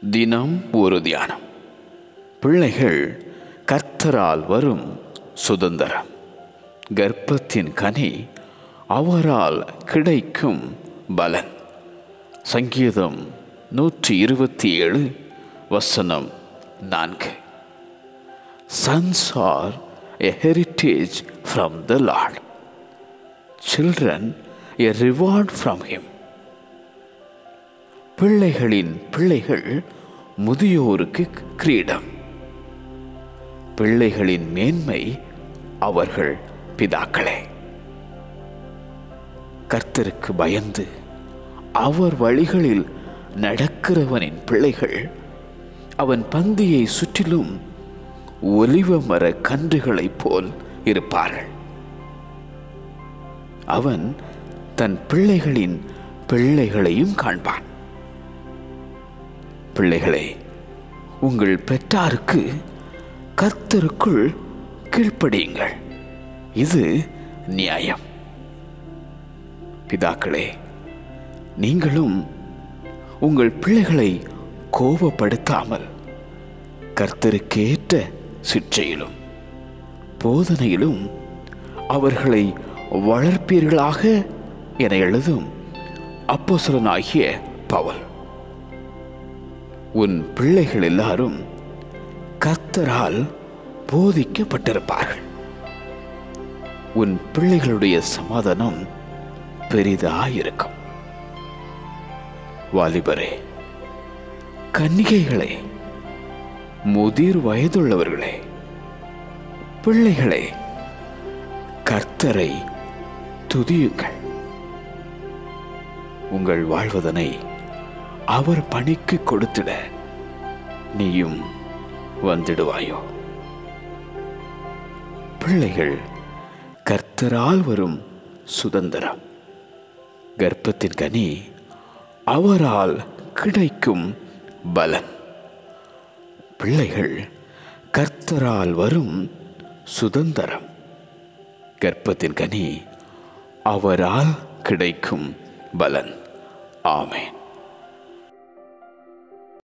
தினம் ஒரு தியானம். பிள்ளைகள் கர்த்தரால் வரும் சுதந்திரம். கர்ப்பத்தின் கனி அவரால் கிடைக்கும் பலன். சங்கீதம் 127 வசனம் 4. Sons are a heritage from the Lord, children a reward from him. பிள்ளைகளின் பிள்ளைகள் முதியோருக்கு கிரீடம். பிள்ளைகளின் மேன்மை அவர்கள் பிதாக்களே. கர்த்தருக்கு பயந்து அவர் வழிகளில் நடக்கிறவனின் பிள்ளைகள் அவன் பந்தியை சுற்றிலும் ஒலிவ மர கன்றுகளைப் போல் இருப்பார்கள். அவன் தன் பிள்ளைகளின் பிள்ளைகளையும் காண்பான். பிள்ளைகளே, உங்கள் பெற்றாருக்கு கர்த்தருக்குள் கீழ்ப்படியுங்கள், இது நியாயம். பிதாக்களே, நீங்களும் உங்கள் பிள்ளைகளை கோபப்படுத்தாமல் கர்த்தருக்கேற்ற சிற்சையிலும் போதனையிலும் அவர்களை வளர்ப்பீர்களாக என எழுதும் அப்போஸ்தலனாகிய பவுல். உன் பிள்ளைகள் எல்லாரும் கர்த்தரால் போதிக்கப்பட்டிருப்பார்கள். உன் பிள்ளைகளுடைய சமாதானம் பெரிதாயிருக்கும். வாலிபரே, கன்னிகைகளே, முதிர் வயதுள்ளவர்களே, பிள்ளைகளே, கர்த்தரை துதியுங்கள். உங்கள் வாழ்வதனை அவர் பணிக்கு கொடுத்திட நீயும் வந்திடுவாயோ? பிள்ளைகள் கர்த்தரால் வரும் சுதந்திரம். கர்ப்பத்தின் கனி அவரால் கிடைக்கும் பலன். பிள்ளைகள் கர்த்தரால் வரும் சுதந்திரம். கர்ப்பத்தின் கனி அவரால் கிடைக்கும் பலன். ஆமென்.